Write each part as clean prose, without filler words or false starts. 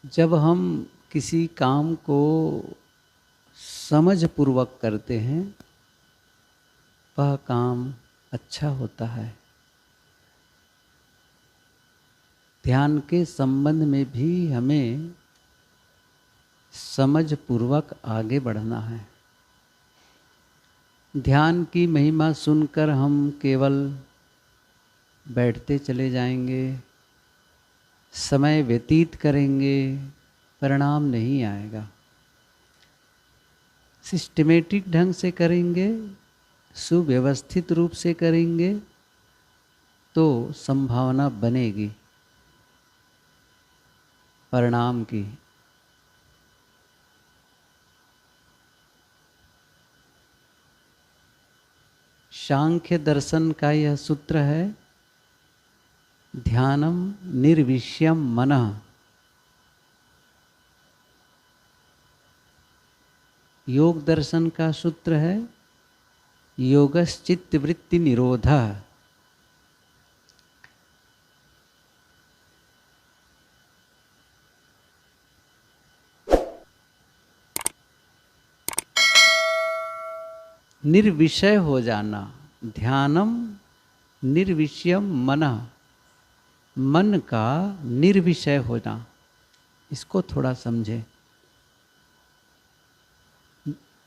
जब हम किसी काम को समझ पूर्वक करते हैं वह काम अच्छा होता है। ध्यान के संबंध में भी हमें समझ पूर्वक आगे बढ़ना है। ध्यान की महिमा सुनकर हम केवल बैठते चले जाएंगे, समय व्यतीत करेंगे, परिणाम नहीं आएगा। सिस्टमेटिक ढंग से करेंगे, सुव्यवस्थित रूप से करेंगे तो संभावना बनेगी परिणाम की। सांख्य दर्शन का यह सूत्र है, ध्यानम निर्विष्यम मनः। योग दर्शन का सूत्र है, योगश्चित्त वृत्ति निरोधः। निर्विषय हो जाना, ध्यानम निर्विषयम मनः, मन का निर्विषय होना। इसको थोड़ा समझें।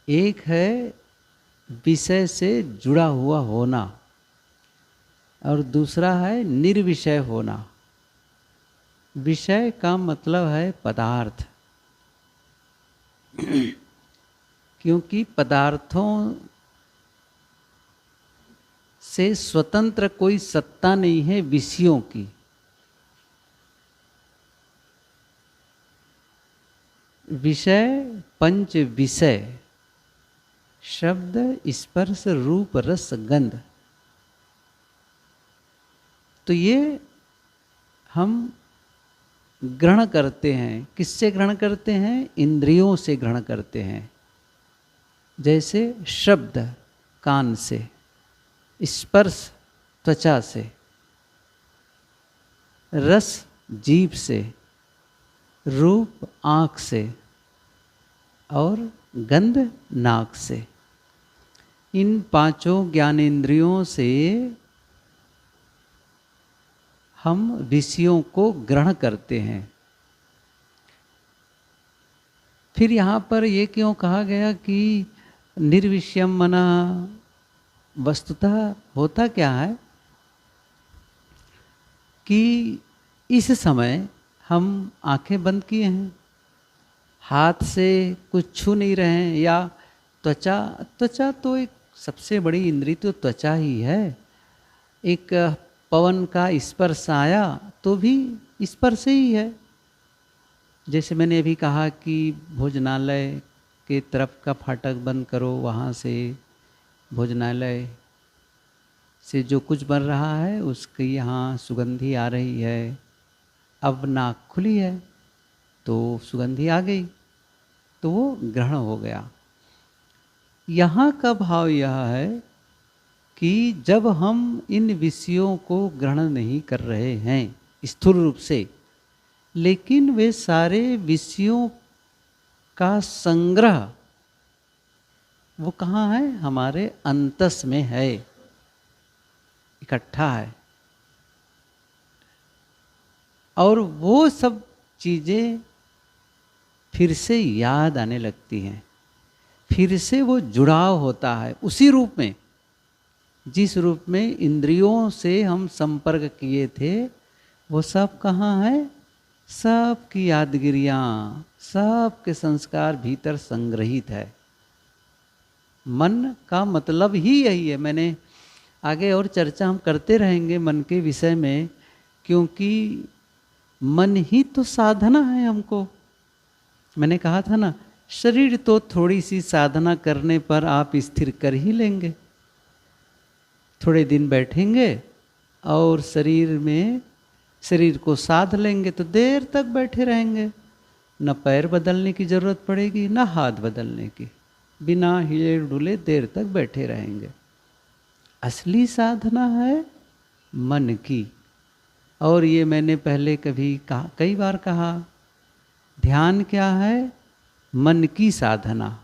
एक है विषय से जुड़ा हुआ होना और दूसरा है निर्विषय होना। विषय का मतलब है पदार्थ, क्योंकि पदार्थों से स्वतंत्र कोई सत्ता नहीं है विषयों की। विषय पंच विषय, शब्द स्पर्श रूप रस गंध, तो ये हम ग्रहण करते हैं। किससे ग्रहण करते हैं? इंद्रियों से ग्रहण करते हैं। जैसे शब्द कान से, स्पर्श त्वचा से, रस जीभ से, रूप आँख से और गंध नाक से। इन पांचों ज्ञानेंद्रियों से हम विषयों को ग्रहण करते हैं। फिर यहाँ पर ये क्यों कहा गया कि निर्विषयम मनः? वस्तुतः होता क्या है कि इस समय हम आंखें बंद किए हैं, हाथ से कुछ छू नहीं रहे हैं, या त्वचा तो एक सबसे बड़ी इंद्रिय तो त्वचा ही है। एक पवन का स्पर्श आया तो भी स्पर्श ही है। जैसे मैंने अभी कहा कि भोजनालय के तरफ का फाटक बंद करो, वहाँ से भोजनालय से जो कुछ बन रहा है उसकी यहाँ सुगंधी आ रही है। अब नाक खुली है तो सुगंधी आ गई, तो वो ग्रहण हो गया। यहाँ का भाव यह है कि जब हम इन विषयों को ग्रहण नहीं कर रहे हैं स्थूल रूप से, लेकिन वे सारे विषयों का संग्रह वो कहाँ है? हमारे अंतस में है, इकट्ठा है। और वो सब चीज़ें फिर से याद आने लगती हैं, फिर से वो जुड़ाव होता है उसी रूप में जिस रूप में इंद्रियों से हम संपर्क किए थे। वो सब कहाँ है? सब की यादगिरियाँ, सब के संस्कार भीतर संग्रहित है। मन का मतलब ही यही है। मैंने आगे और चर्चा हम करते रहेंगे मन के विषय में, क्योंकि मन ही तो साधना है हमको। मैंने कहा था ना, शरीर तो थोड़ी सी साधना करने पर आप स्थिर कर ही लेंगे। थोड़े दिन बैठेंगे और शरीर को साध लेंगे तो देर तक बैठे रहेंगे। न पैर बदलने की जरूरत पड़ेगी, न हाथ बदलने की, बिना हिले डुले देर तक बैठे रहेंगे। असली साधना है मन की। और ये मैंने पहले कई बार कहा ध्यान क्या है? मन की साधना।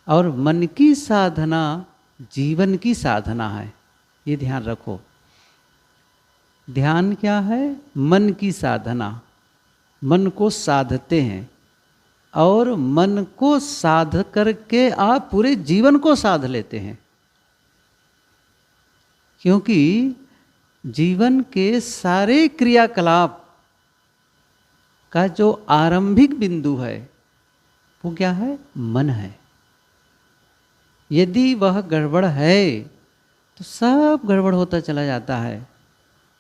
और मन की साधना जीवन की साधना है, ये ध्यान रखो। ध्यान क्या है? मन की साधना। मन को साधते हैं और मन को साध करके आप पूरे जीवन को साध लेते हैं। क्योंकि जीवन के सारे क्रियाकलाप का जो आरंभिक बिंदु है वो क्या है? मन है। यदि वह गड़बड़ है तो सब गड़बड़ होता चला जाता है,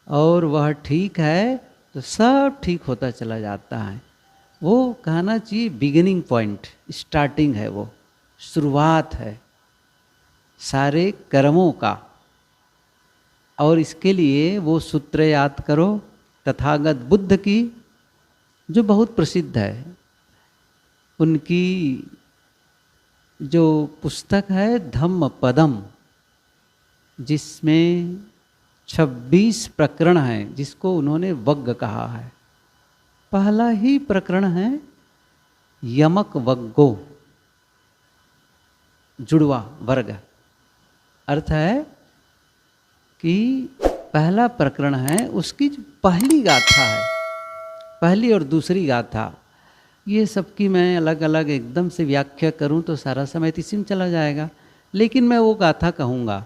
और वह ठीक है तो सब ठीक होता चला जाता है। वो कहना चाहिए बिगिनिंग पॉइंट, स्टार्टिंग है, वो शुरुआत है सारे कर्मों का। और इसके लिए वो सूत्र याद करो तथागत बुद्ध की, जो बहुत प्रसिद्ध है। उनकी जो पुस्तक है धम्म पदम, जिसमें 26 प्रकरण हैं, जिसको उन्होंने वग्ग कहा है। पहला ही प्रकरण है यमक वग्गो, जुड़वा वर्ग। अर्थ है कि पहला प्रकरण है, उसकी जो पहली गाथा है, पहली और दूसरी गाथा, ये सबकी मैं अलग अलग एकदम से व्याख्या करूं तो सारा समय इसी में चला जाएगा। लेकिन मैं वो गाथा कहूँगा।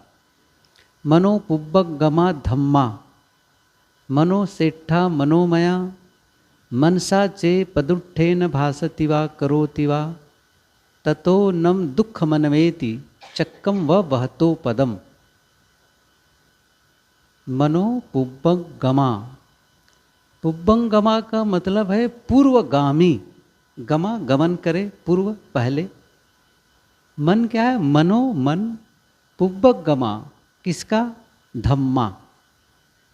मनो पुब्बगमा धम्मा, मनो सेठा मनोमया, मनसा चे पदुट्ठेन भासति वा करोति वा, ततो नम दुख मनमेति चक्कम व वहतो पदम। मनो पुब्बगमा, पुब्बंगमा का मतलब है पूर्वगामी। गमा गमन करे, पूर्व पहले। मन क्या है? मनो मन। पुब्बगमा किसका? धम्मा।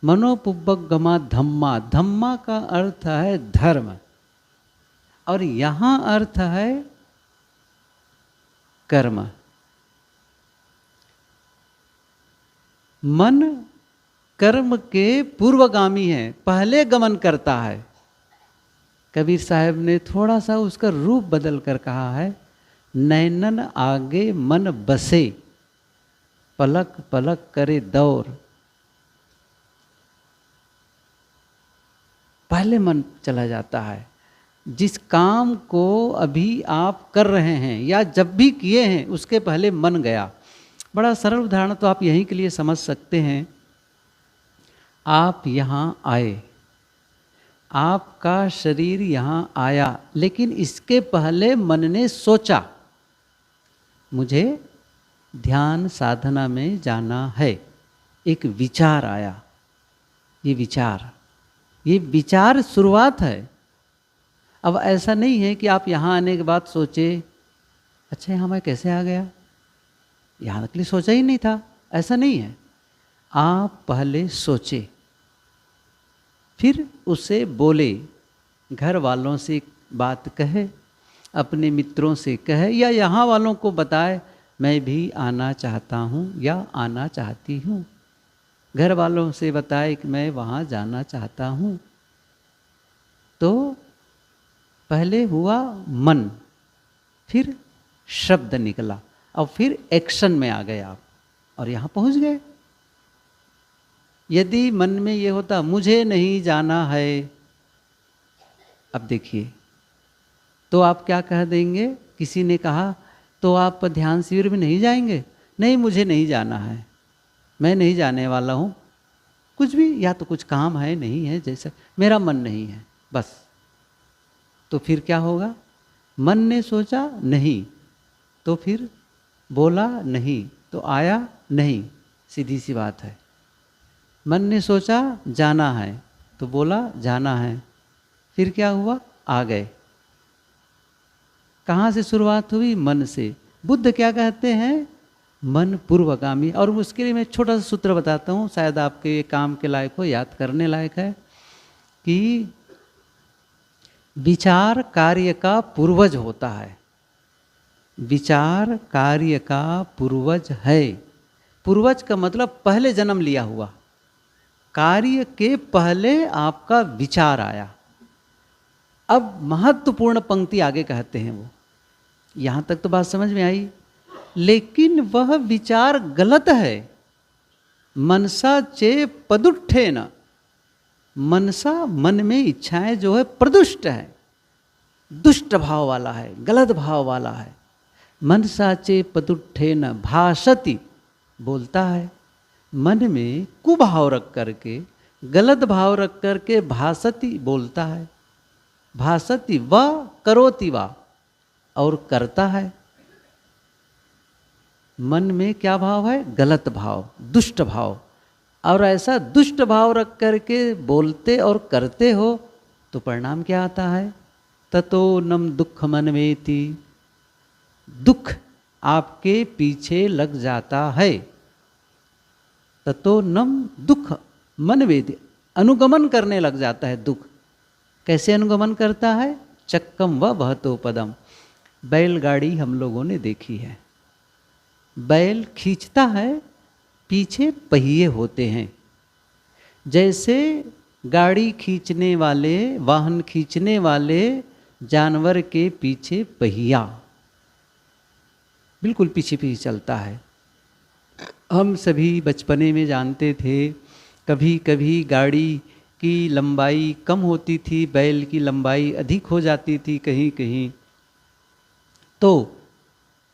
मनो पुब्बगमा धम्मा, धम्मा का अर्थ है धर्म, और यहां अर्थ है कर्म। मन कर्म के पूर्वगामी है, पहले गमन करता है। कबीर साहब ने थोड़ा सा उसका रूप बदल कर कहा है, नैनन आगे मन बसे, पलक पलक करे दौर। पहले मन चला जाता है। जिस काम को अभी आप कर रहे हैं या जब भी किए हैं, उसके पहले मन गया। बड़ा सरल उदाहरण तो आप यहीं के लिए समझ सकते हैं। आप यहाँ आए, आपका शरीर यहाँ आया, लेकिन इसके पहले मन ने सोचा मुझे ध्यान साधना में जाना है। एक विचार आया, ये विचार शुरुआत है। अब ऐसा नहीं है कि आप यहाँ आने के बाद सोचे अच्छा यहाँ मैं कैसे आ गया, यहाँ के लिए सोचा ही नहीं था। ऐसा नहीं है। आप पहले सोचे, फिर उसे बोले, घर वालों से बात कहे, अपने मित्रों से कहे, या यहाँ वालों को बताए मैं भी आना चाहता हूँ या आना चाहती हूँ। घर वालों से बताए कि मैं वहाँ जाना चाहता हूँ। तो पहले हुआ मन, फिर शब्द निकला, और फिर एक्शन में आ गए आप, और यहाँ पहुँच गए। यदि मन में ये होता मुझे नहीं जाना है, अब देखिए, तो आप क्या कह देंगे? किसी ने कहा तो आप ध्यान शिविर में नहीं जाएंगे? नहीं, मुझे नहीं जाना है, मैं नहीं जाने वाला हूँ। कुछ भी, या तो कुछ काम है, नहीं है, जैसे मेरा मन नहीं है, बस। तो फिर क्या होगा? मन ने सोचा नहीं, तो फिर बोला नहीं, तो आया नहीं। सीधी सी बात है। मन ने सोचा जाना है, तो बोला जाना है, फिर क्या हुआ? आ गए। कहाँ से शुरुआत हुई? मन से। बुद्ध क्या कहते हैं? मन पूर्वगामी। और उसके लिए मैं छोटा सा सूत्र बताता हूँ, शायद आपके काम के लायक हो, याद करने लायक है, कि विचार कार्य का पूर्वज होता है। विचार कार्य का पूर्वज है। पूर्वज का मतलब पहले जन्म लिया हुआ। कार्य के पहले आपका विचार आया। अब महत्वपूर्ण पंक्ति आगे कहते हैं वो, यहाँ तक तो बात समझ में आई, लेकिन वह विचार गलत है। मनसा चे पदुट्ठे न, मनसा मन में इच्छाएं जो है प्रदुष्ट है, दुष्ट भाव वाला है, गलत भाव वाला है। मनसा चे पदुट्ठे न भाषति, बोलता है, मन में कुभाव रख करके, गलत भाव रख करके भासति, बोलता है। भासति व करोति वा, और करता है। मन में क्या भाव है? गलत भाव, दुष्ट भाव। और ऐसा दुष्ट भाव रख करके बोलते और करते हो तो परिणाम क्या आता है? ततो नम दुख मनवेति, दुख आपके पीछे लग जाता है। ततो नम दुख मनवेति, अनुगमन करने लग जाता है दुख। कैसे अनुगमन करता है? चक्कम व वहतो पदम, बैलगाड़ी हम लोगों ने देखी है। बैल खींचता है, पीछे पहिए होते हैं। जैसे गाड़ी खींचने वाले, वाहन खींचने वाले जानवर के पीछे पहिया, बिल्कुल पीछे पीछे चलता है। हम सभी बचपने में जानते थे, कभी कभी गाड़ी की लंबाई कम होती थी, बैल की लंबाई अधिक हो जाती थी कहीं कहीं, तो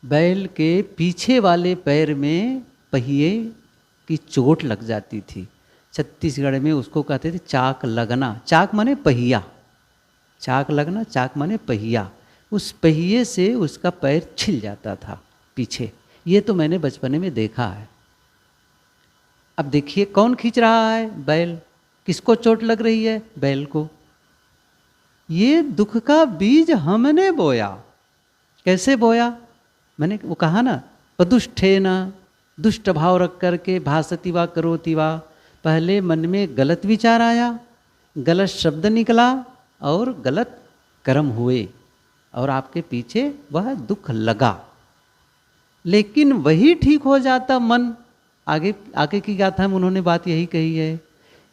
बैल के पीछे वाले पैर में पहिए की चोट लग जाती थी। छत्तीसगढ़ में उसको कहते थे चाक लगना। चाक माने पहिया, चाक लगना, चाक माने पहिया। उस पहिए से उसका पैर छिल जाता था पीछे। ये तो मैंने बचपने में देखा है। अब देखिए कौन खींच रहा है? बैल। किसको चोट लग रही है? बैल को। ये दुख का बीज हमने बोया। कैसे बोया? मैंने वो कहा ना, पदुष्ठे न, दुष्ट भाव रख करके, भासति वा करोति वा। पहले मन में गलत विचार आया, गलत शब्द निकला और गलत कर्म हुए और आपके पीछे वह दुख लगा। लेकिन वही ठीक हो जाता मन। आगे की गाथा में उन्होंने बात यही कही है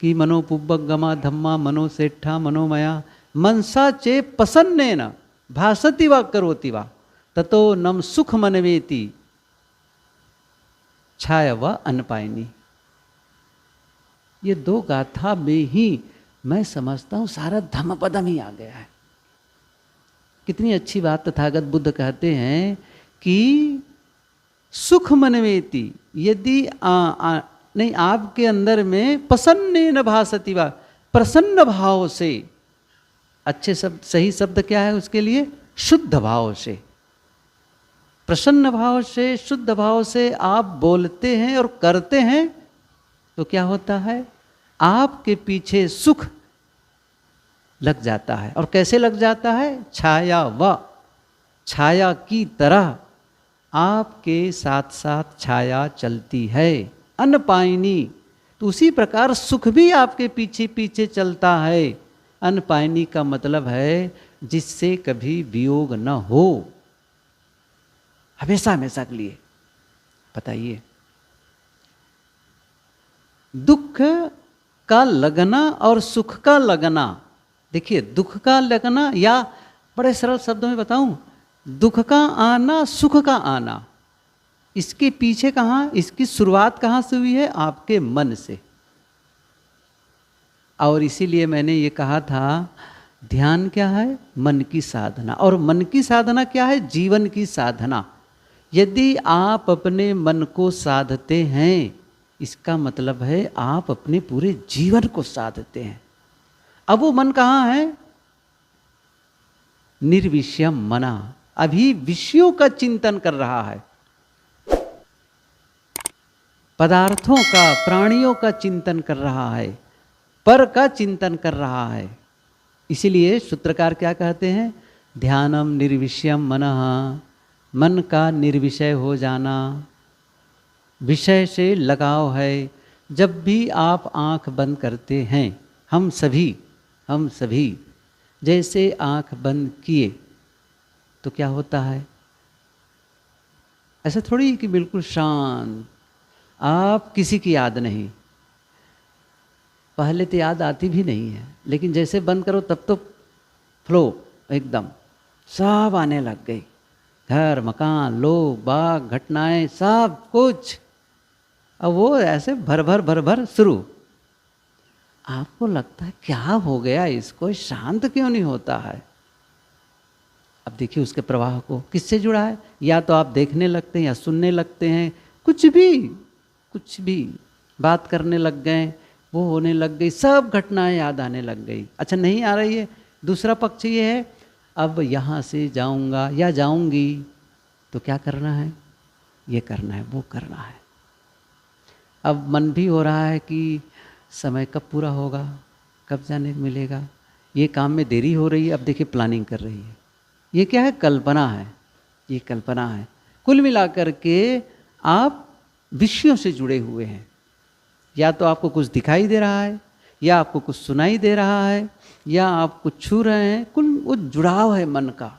कि मनोपुब्बगमा धम्मा मनोसेठा मनोमया मनसा चे प्रसन्नेन भासति वा करोति वा ततो नम सुख मनवेति छाया व अनपायनी। ये दो गाथा में ही मैं समझता हूँ सारा धम्मपदम ही आ गया है। कितनी अच्छी बात तथागत बुद्ध कहते हैं कि सुख मनवेति, यदि नहीं आपके अंदर में प्रसन्नेन भासति वा, प्रसन्न भाव से, अच्छे शब्द, सही शब्द क्या है उसके लिए? शुद्ध भाव से, प्रसन्न भाव से, शुद्ध भाव से आप बोलते हैं और करते हैं तो क्या होता है? आपके पीछे सुख लग जाता है। और कैसे लग जाता है? छाया व, छाया की तरह आपके साथ साथ छाया चलती है। अनपायनी, तो उसी प्रकार सुख भी आपके पीछे पीछे चलता है। अनपायनी का मतलब है जिससे कभी वियोग न हो, हमेशा हमेशा के लिए। बताइए, दुख का लगना और सुख का लगना। देखिए, दुख का लगना, या बड़े सरल शब्दों में बताऊं, दुख का आना, सुख का आना, इसके पीछे कहाँ, इसकी शुरुआत कहाँ से हुई है? आपके मन से। और इसीलिए मैंने ये कहा था, ध्यान क्या है? मन की साधना। और मन की साधना क्या है? जीवन की साधना। यदि आप अपने मन को साधते हैं, इसका मतलब है आप अपने पूरे जीवन को साधते हैं। अब वो मन कहाँ है? निर्विषयम मना, अभी विषयों का चिंतन कर रहा है, पदार्थों का, प्राणियों का चिंतन कर रहा है, पर का चिंतन कर रहा है। इसीलिए सूत्रकार क्या कहते हैं? ध्यानम निर्विषयम मनः, मन का निर्विषय हो जाना, विषय से लगाव है। जब भी आप आंख बंद करते हैं, हम सभी जैसे आंख बंद किए तो क्या होता है? ऐसा थोड़ी कि बिल्कुल शांत, आप किसी की याद नहीं, पहले तो याद आती भी नहीं है, लेकिन जैसे बंद करो तब तो फ्लो एकदम सब आने लग गई, घर मकान लोग बाग घटनाएं सब कुछ। अब वो ऐसे भर भर शुरू। आपको लगता है क्या हो गया इसको, शांत क्यों नहीं होता है? अब देखिए उसके प्रवाह को, किससे जुड़ा है? या तो आप देखने लगते हैं या सुनने लगते हैं, कुछ भी बात करने लग गए, वो होने लग गई, सब घटनाएं याद आने लग गई। अच्छा नहीं आ रही है। दूसरा पक्ष ये है, अब यहाँ से जाऊँगा या जाऊँगी तो क्या करना है, ये करना है वो करना है। अब मन भी हो रहा है कि समय कब पूरा होगा, कब जाने को मिलेगा, ये काम में देरी हो रही है। अब देखिए प्लानिंग कर रही है, ये क्या है, कल्पना है, ये कल्पना है। कुल मिलाकर के आप विषयों से जुड़े हुए हैं। या तो आपको कुछ दिखाई दे रहा है, या आपको कुछ सुनाई दे रहा है, या आप कुछ छू रहे हैं, कुल वो जुड़ाव है मन का।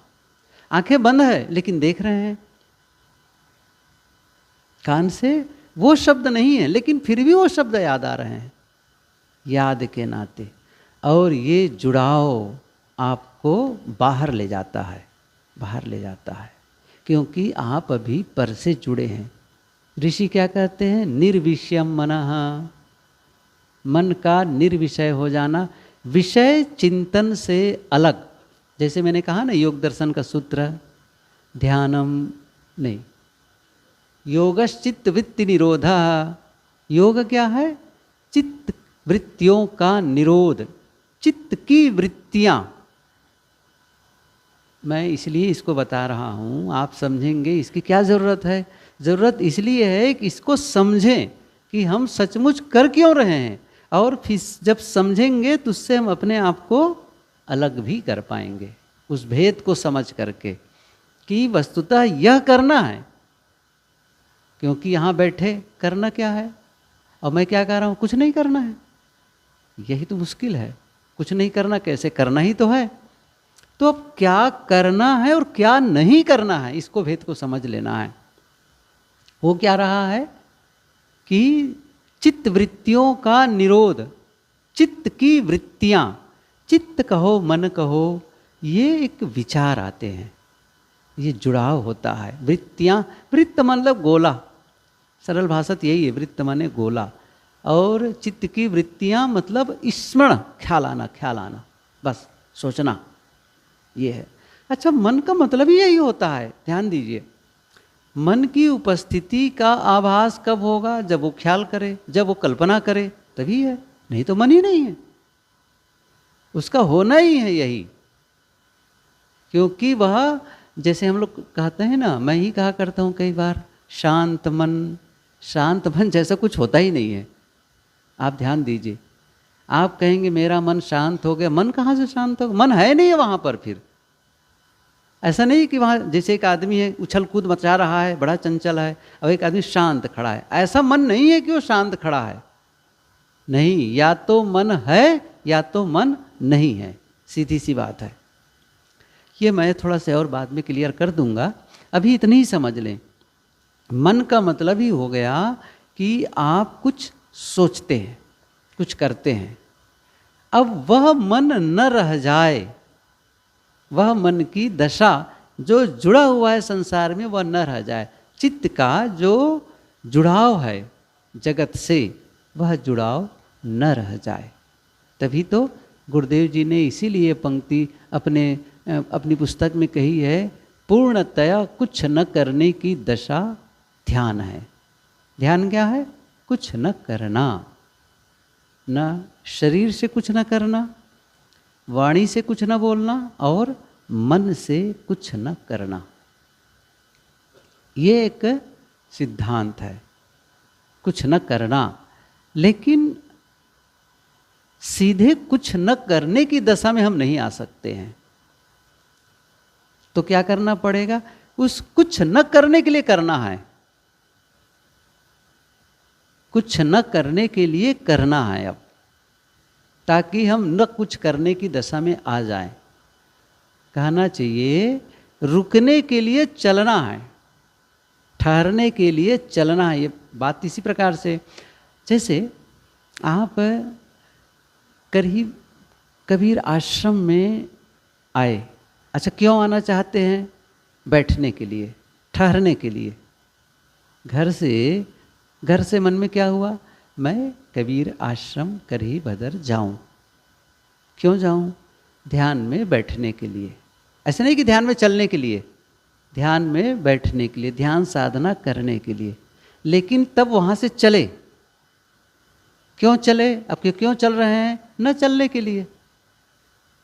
आंखें बंद है लेकिन देख रहे हैं, कान से वो शब्द नहीं है लेकिन फिर भी वो शब्द याद आ रहे हैं, याद के नाते। और ये जुड़ाव आपको बाहर ले जाता है, बाहर ले जाता है, क्योंकि आप अभी पर से जुड़े हैं। ऋषि क्या कहते हैं, निर्विषयम मनः, मन का निर्विषय हो जाना, विषय चिंतन से अलग। जैसे मैंने कहा ना योग दर्शन का सूत्र, ध्यानम नहीं, योगश्चित्त वृत्ति निरोधा। योग क्या है, चित्त वृत्तियों का निरोध, चित्त की वृत्तियां। मैं इसलिए इसको बता रहा हूँ, आप समझेंगे इसकी क्या ज़रूरत है। ज़रूरत इसलिए है कि इसको समझें कि हम सचमुच कर क्यों रहे हैं, और फिर जब समझेंगे तो उससे हम अपने आप को अलग भी कर पाएंगे, उस भेद को समझ करके कि वस्तुतः यह करना है। क्योंकि यहाँ बैठे करना क्या है, और मैं क्या कह रहा हूँ, कुछ नहीं करना है। यही तो मुश्किल है, कुछ नहीं करना, कैसे करना ही तो है। तो अब क्या करना है और क्या नहीं करना है, इसको भेद को समझ लेना है। वो क्या रहा है कि चित्त वृत्तियों का निरोध, चित्त की वृत्तियां, चित्त कहो मन कहो, ये एक विचार आते हैं, ये जुड़ाव होता है। वृत्तियां, वृत्त मतलब गोला, सरल भाषा यही है, वृत्त माने गोला। और चित्त की वृत्तियां मतलब स्मरण, ख्याल आना, ख्याल आना, बस सोचना, ये है। अच्छा मन का मतलब ही यही होता है, ध्यान दीजिए। मन की उपस्थिति का आभास कब होगा, जब वो ख्याल करे, जब वो कल्पना करे, तभी है, नहीं तो मन ही नहीं है। उसका होना ही है यही, क्योंकि वह, जैसे हम लोग कहते हैं ना, मैं ही कहा करता हूँ कई बार, शांत मन, शांत मन जैसा कुछ होता ही नहीं है। आप ध्यान दीजिए, आप कहेंगे मेरा मन शांत हो गया, मन कहाँ से शांत होगा, मन है नहीं है वहाँ पर। फिर ऐसा नहीं कि वहाँ जैसे एक आदमी है उछल कूद मचा रहा है, बड़ा चंचल है, और एक आदमी शांत खड़ा है, ऐसा मन नहीं है कि वो शांत खड़ा है। नहीं, या तो मन है या तो मन नहीं है, सीधी सी बात है। ये मैं थोड़ा सा और बाद में क्लियर कर दूंगा, अभी इतनी ही समझ लें। मन का मतलब ही हो गया कि आप कुछ सोचते हैं, कुछ करते हैं, अब वह मन न रह जाए, वह मन की दशा जो जुड़ा हुआ है संसार में वह न रह जाए। चित्त का जो जुड़ाव है जगत से, वह जुड़ाव न रह जाए। तभी तो गुरुदेव जी ने इसीलिए पंक्ति अपनी पुस्तक में कही है, पूर्णतया कुछ न करने की दशा ध्यान है। ध्यान क्या है, कुछ न करना, न शरीर से कुछ न करना, वाणी से कुछ न बोलना, और मन से कुछ न करना। ये एक सिद्धांत है, कुछ न करना। लेकिन सीधे कुछ न करने की दशा में हम नहीं आ सकते हैं, तो क्या करना पड़ेगा, उस कुछ न करने के लिए करना है, कुछ न करने के लिए करना है अब, ताकि हम न कुछ करने की दशा में आ जाएं। कहना चाहिए रुकने के लिए चलना है, ठहरने के लिए चलना है। ये बात इसी प्रकार से, जैसे आप करीब कबीर आश्रम में आए। अच्छा, क्यों आना चाहते हैं? बैठने के लिए, ठहरने के लिए। घर से मन में क्या हुआ? मैं कबीर आश्रम करही भदर जाऊं। क्यों जाऊं? ध्यान में बैठने के लिए। ऐसे नहीं कि ध्यान में चलने के लिए, ध्यान में बैठने के लिए, ध्यान साधना करने के लिए। लेकिन तब वहां से चले। क्यों चले? अब क्यों चल रहे हैं? न चलने के लिए।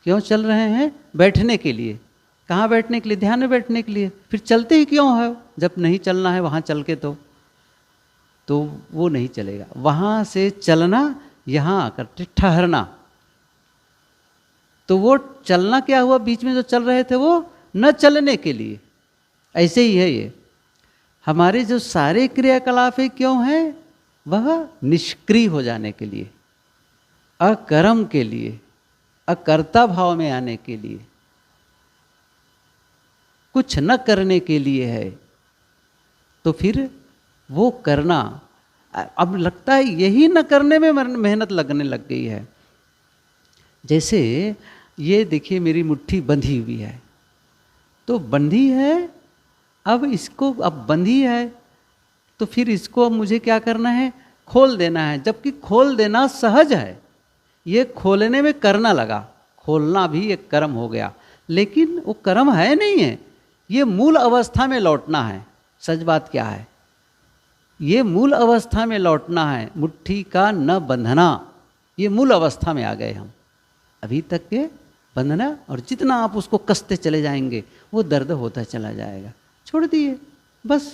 क्यों चल रहे हैं? बैठने के लिए। कहाँ बैठने के लिए? ध्यान में बैठने के लिए। फिर चलते ही क्यों है जब नहीं चलना है वहाँ चल के? तो वो नहीं चलेगा। वहाँ से चलना, यहाँ आकर ठहरना। तो वो चलना क्या हुआ? बीच में जो चल रहे थे वो न चलने के लिए। ऐसे ही है ये हमारे जो सारे क्रियाकलाप है, क्यों है? वह निष्क्रिय हो जाने के लिए, अकर्म के लिए, अकर्ता भाव में आने के लिए, कुछ न करने के लिए है। तो फिर वो करना, अब लगता है यही न करने में मेहनत लगने लग गई है। जैसे ये देखिए मेरी मुट्ठी बंधी हुई है, तो बंधी है, अब इसको, अब बंधी है तो फिर इसको अब मुझे क्या करना है? खोल देना है। जबकि खोल देना सहज है, ये खोलने में करना लगा। खोलना भी एक कर्म हो गया, लेकिन वो कर्म है नहीं है, ये मूल अवस्था में लौटना है। सच बात क्या है? ये मूल अवस्था में लौटना है। मुट्ठी का न बंधना, ये मूल अवस्था में आ गए हम। अभी तक के बंधना, और जितना आप उसको कसते चले जाएंगे वो दर्द होता चला जाएगा। छोड़ दिए बस,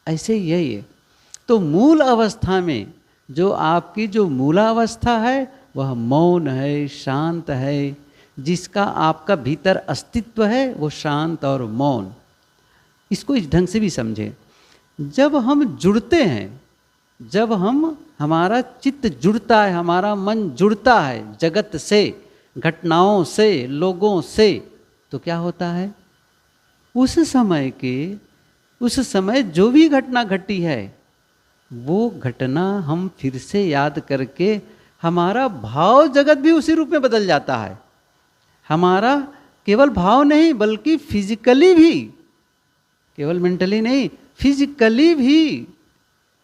ऐसे ही है ये। तो मूल अवस्था में जो आपकी जो मूलावस्था है वह मौन है, शांत है। जिसका आपका भीतर अस्तित्व है वो शांत और मौन। इसको इस ढंग से भी समझें। जब हम जुड़ते हैं, जब हमारा चित्त जुड़ता है, हमारा मन जुड़ता है जगत से, घटनाओं से, लोगों से, तो क्या होता है? उस समय जो भी घटना घटी है वो घटना हम फिर से याद करके हमारा भाव जगत भी उसी रूप में बदल जाता है। हमारा केवल भाव नहीं बल्कि फिजिकली भी, केवल मेंटली नहीं, फिजिकली भी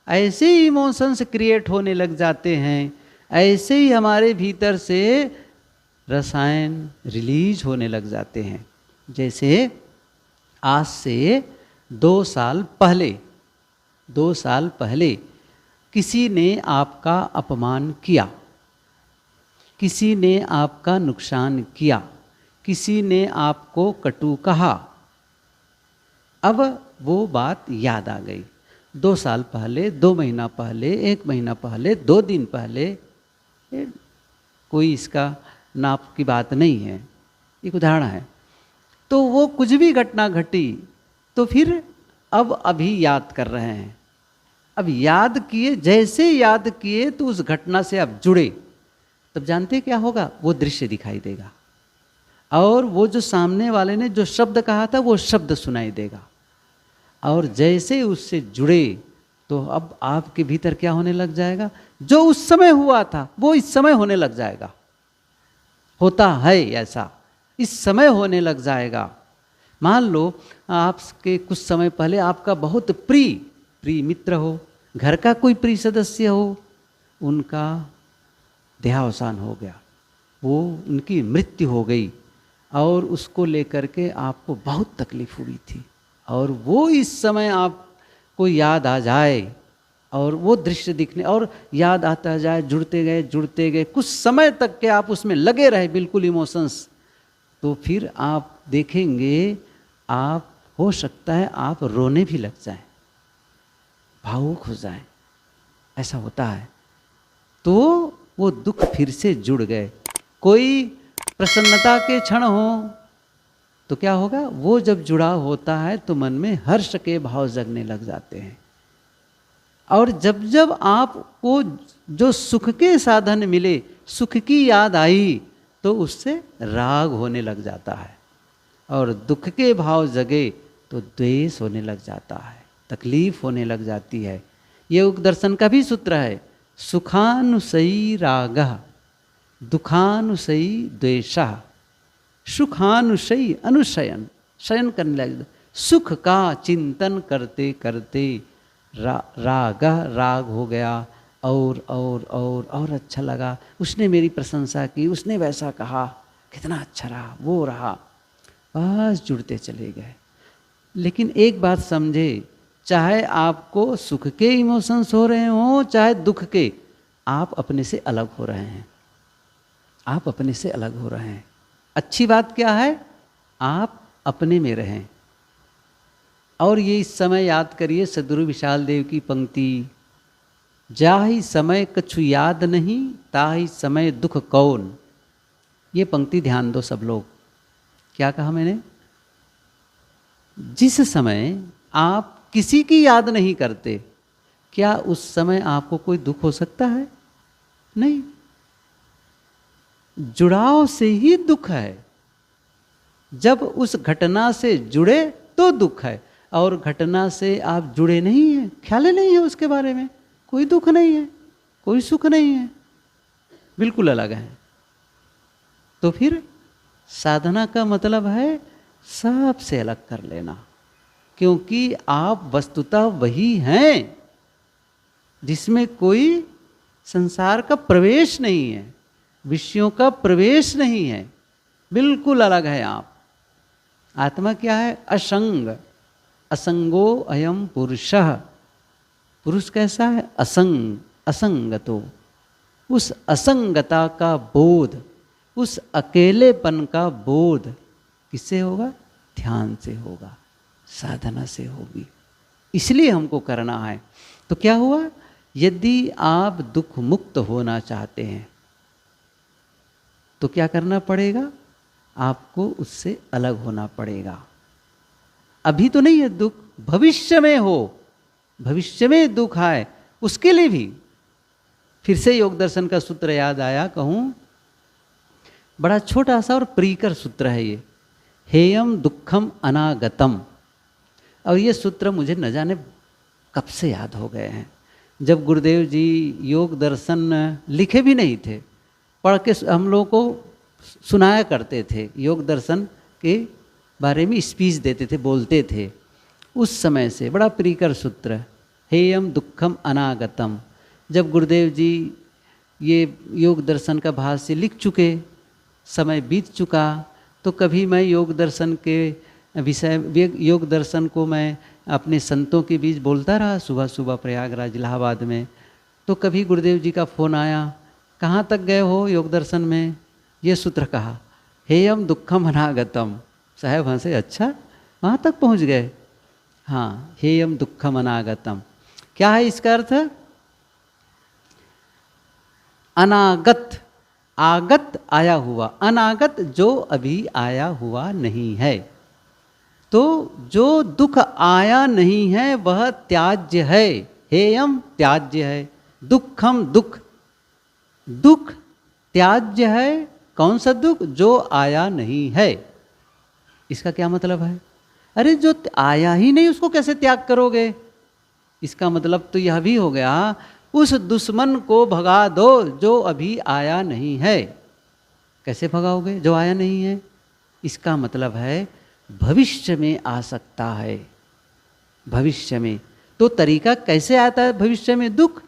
ऐसे ही इमोशंस क्रिएट होने लग जाते हैं। ऐसे ही हमारे भीतर से रसायन रिलीज होने लग जाते हैं। जैसे आज से 2 साल पहले किसी ने आपका अपमान किया, किसी ने आपका नुकसान किया, किसी ने आपको कटु कहा। अब वो बात याद आ गई। 2 साल पहले, 2 महीना पहले, 1 महीना पहले, 2 दिन पहले, कोई इसका नाप की बात नहीं है, एक उदाहरण है। तो वो कुछ भी घटना घटी तो फिर अब अभी याद कर रहे हैं। अब याद किए, जैसे याद किए तो उस घटना से अब जुड़े, तब जानते क्या होगा? वो दृश्य दिखाई देगा और वो जो सामने वाले ने जो शब्द कहा था वो शब्द सुनाई देगा। और जैसे उससे जुड़े तो अब आपके भीतर क्या होने लग जाएगा? जो उस समय हुआ था वो इस समय होने लग जाएगा। होता है ऐसा, इस समय होने लग जाएगा। मान लो आपके कुछ समय पहले आपका बहुत प्रिय मित्र हो, घर का कोई प्रिय सदस्य हो, उनका देहावसान हो गया, वो उनकी मृत्यु हो गई और उसको लेकर के आपको बहुत तकलीफ हुई थी। और वो इस समय आपको याद आ जाए और वो दृश्य दिखने और याद आता जाए, जुड़ते गए कुछ समय तक के आप उसमें लगे रहे बिल्कुल इमोशंस, तो फिर आप देखेंगे, आप हो सकता है आप रोने भी लग जाएं, भावुक हो जाएं, ऐसा होता है। तो वो दुख फिर से जुड़ गए। कोई प्रसन्नता के क्षण हो तो क्या होगा? वो जब जुड़ाव होता है तो मन में हर्ष के भाव जगने लग जाते हैं। और जब जब आपको जो सुख के साधन मिले, सुख की याद आई, तो उससे राग होने लग जाता है। और दुख के भाव जगे तो द्वेष होने लग जाता है, तकलीफ होने लग जाती है। ये योग दर्शन का भी सूत्र है, सुखानुसयी रागः दुखानुसयी द्वेषः। सुखानुशयी, अनुशयन, शयन करने लगे, सुख का चिंतन करते करते राग हो गया, और अच्छा लगा, उसने मेरी प्रशंसा की, उसने वैसा कहा, कितना अच्छा रहा, वो रहा, बस जुड़ते चले गए। लेकिन एक बात समझे, चाहे आपको सुख के इमोशंस हो रहे हों चाहे दुख के, आप अपने से अलग हो रहे हैं, आप अपने से अलग हो रहे हैं। अच्छी बात क्या है, आप अपने में रहें। और ये इस समय याद करिए सद्गुरु विशाल देव की पंक्ति, जाहि समय कछु याद नहीं, ताहि समय दुख कौन। ये पंक्ति ध्यान दो सब लोग। क्या कहा मैंने? जिस समय आप किसी की याद नहीं करते, क्या उस समय आपको कोई दुख हो सकता है? नहीं। जुड़ाव से ही दुख है। जब उस घटना से जुड़े तो दुख है, और घटना से आप जुड़े नहीं हैं, ख्याल नहीं है उसके बारे में, कोई दुख नहीं है, कोई सुख नहीं है, बिल्कुल अलग है। तो फिर साधना का मतलब है सबसे अलग कर लेना, क्योंकि आप वस्तुतः वही हैं जिसमें कोई संसार का प्रवेश नहीं है, विषयों का प्रवेश नहीं है, बिल्कुल अलग है आप। आत्मा क्या है? असंग, असंगो अयम पुरुषः। पुरुष कैसा है? असंग, असंगतो। उस असंगता का बोध, उस अकेलेपन का बोध किससे होगा? ध्यान से होगा, साधना से होगी। इसलिए हमको करना है। तो क्या हुआ? यदि आप दुख मुक्त होना चाहते हैं तो क्या करना पड़ेगा? आपको उससे अलग होना पड़ेगा। अभी तो नहीं है दुख, भविष्य में हो, भविष्य में दुख आए उसके लिए भी। फिर से योग दर्शन का सूत्र याद आया, कहूँ बड़ा छोटा सा और प्रियकर सूत्र है ये, हेयम दुखम अनागतम। और ये सूत्र मुझे न जाने कब से याद हो गए हैं। जब गुरुदेव जी योग दर्शन लिखे भी नहीं थे, पढ़ के हम लोगों को सुनाया करते थे, योग दर्शन के बारे में स्पीच देते थे, बोलते थे। उस समय से बड़ा प्रियकर सूत्र, हेयम दुखम अनागतम। जब गुरुदेव जी ये योग दर्शन का भाष्य लिख चुके, समय बीत चुका, तो कभी मैं योग दर्शन के विषय, योग दर्शन को मैं अपने संतों के बीच बोलता रहा, सुबह सुबह प्रयागराज इलाहाबाद में। तो कभी गुरुदेव जी का फ़ोन आया, कहाँ तक गए हो योग दर्शन में? ये सूत्र कहा, हेयम दुखम अनागतम। साहब हंसे, अच्छा वहाँ तक पहुँच गए? हाँ, हेयम दुखम अनागतम। क्या है इसका अर्थ? अनागत, आगत आया हुआ, अनागत जो अभी आया हुआ नहीं है। तो जो दुख आया नहीं है वह त्याज्य है, हेयम त्याज्य है, दुखम दुख, दुख त्याज्य है। कौन सा दुख? जो आया नहीं है। इसका क्या मतलब है? अरे जो आया ही नहीं उसको कैसे त्याग करोगे? इसका मतलब तो यह भी हो गया, उस दुश्मन को भगा दो जो अभी आया नहीं है। कैसे भगाओगे जो आया नहीं है? इसका मतलब है भविष्य में आ सकता है, भविष्य में। तो तरीका कैसे आता है भविष्य में दुख?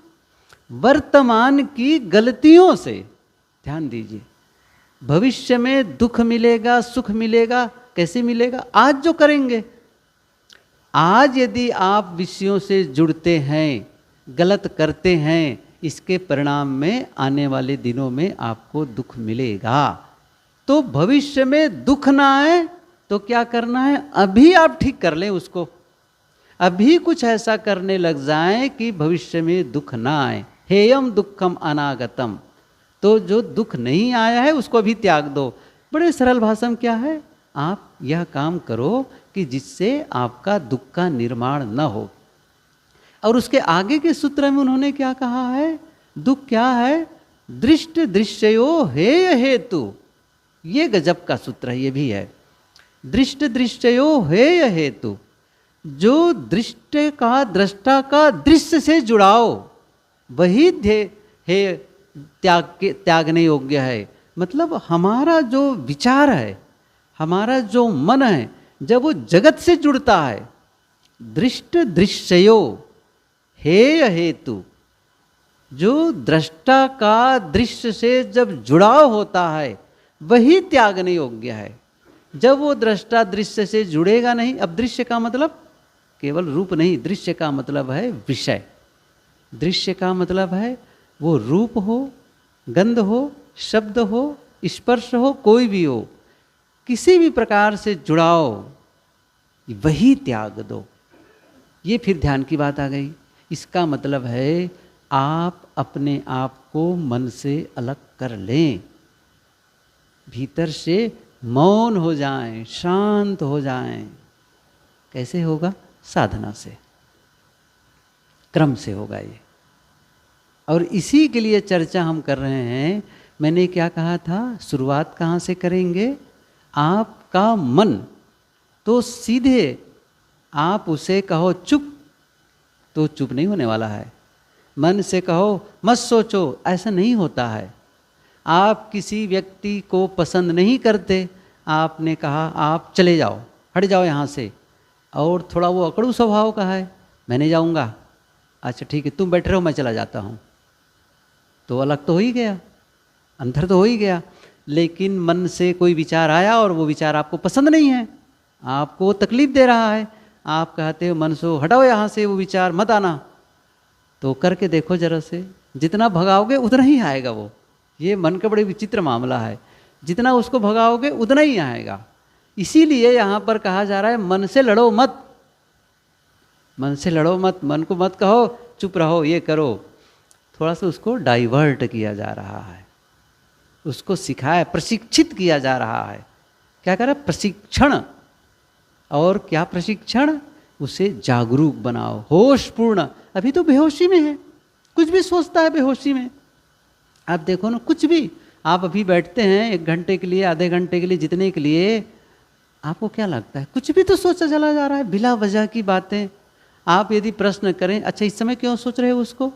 वर्तमान की गलतियों से। ध्यान दीजिए, भविष्य में दुख मिलेगा, सुख मिलेगा, कैसे मिलेगा? आज जो करेंगे। आज यदि आप विषयों से जुड़ते हैं, गलत करते हैं, इसके परिणाम में आने वाले दिनों में आपको दुख मिलेगा। तो भविष्य में दुख ना आए तो क्या करना है? अभी आप ठीक कर लें उसको, अभी कुछ ऐसा करने लग जाएं कि भविष्य में दुख ना आए। हेयम दुखम अनागतम। तो जो दुख नहीं आया है उसको भी त्याग दो। बड़े सरल भाषा में क्या है? आप यह काम करो कि जिससे आपका दुख का निर्माण न हो। और उसके आगे के सूत्र में उन्होंने क्या कहा है? दुख क्या है? दृष्ट दृश्यो हेय हेतु। ये गजब का सूत्र है, ये भी है। दृष्ट दृश्यो हेय हेतु। जो दृष्ट का, दृष्टा का दृश्य से जुड़ाओ, वही त्यागने योग्य है। मतलब हमारा जो विचार है, हमारा जो मन है जब वो जगत से जुड़ता है, दृष्ट दृश्यो हेय हेतु, जो दृष्टा का दृश्य से जब जुड़ाव होता है वही त्यागने योग्य है। जब वो दृष्टा दृश्य से जुड़ेगा नहीं, अब दृश्य का मतलब केवल रूप नहीं, दृश्य का मतलब है विषय। दृश्य का मतलब है वो रूप हो, गंध हो, शब्द हो, स्पर्श हो, कोई भी हो, किसी भी प्रकार से जुड़ाव, वही त्याग दो। ये फिर ध्यान की बात आ गई। इसका मतलब है आप अपने आप को मन से अलग कर लें, भीतर से मौन हो जाएं, शांत हो जाएं। कैसे होगा? साधना से, क्रम से होगा ये। और इसी के लिए चर्चा हम कर रहे हैं। मैंने क्या कहा था? शुरुआत कहाँ से करेंगे? आपका मन तो सीधे आप उसे कहो चुप, तो चुप नहीं होने वाला है। मन से कहो मत सोचो, ऐसा नहीं होता है। आप किसी व्यक्ति को पसंद नहीं करते, आपने कहा आप चले जाओ, हट जाओ यहाँ से, और थोड़ा वो अकड़ू स्वभाव का है, मैं नहीं जाऊँगा, अच्छा ठीक है तुम बैठे रहो मैं चला जाता हूँ, तो अलग तो हो ही गया, अंतर तो हो ही गया। लेकिन मन से कोई विचार आया और वो विचार आपको पसंद नहीं है, आपको तकलीफ दे रहा है, आप कहते हो मन से हटाओ यहाँ से, वो विचार मत आना। तो करके देखो जरा से, जितना भगाओगे उतना ही आएगा वो। ये मन का बड़े विचित्र मामला है, जितना उसको भगाओगे उतना ही आएगा। इसीलिए यहाँ पर कहा जा रहा है मन से लड़ो मत, मन से लड़ो मत, मन को मत कहो चुप रहो ये करो। थोड़ा सा उसको डाइवर्ट किया जा रहा है, उसको सिखाया, प्रशिक्षित किया जा रहा है। क्या कर रहा है? प्रशिक्षण। और क्या प्रशिक्षण? उसे जागरूक बनाओ, होशपूर्ण। अभी तो बेहोशी में है, कुछ भी सोचता है बेहोशी में। आप देखो ना, कुछ भी आप अभी बैठते हैं 1 घंटे के लिए, आधे घंटे के लिए, जितने के लिए, आपको क्या लगता है? कुछ भी तो सोचा चला जा रहा है, बिला वजह की बातें। आप यदि प्रश्न करें अच्छा इस समय क्यों सोच रहे हो उसको,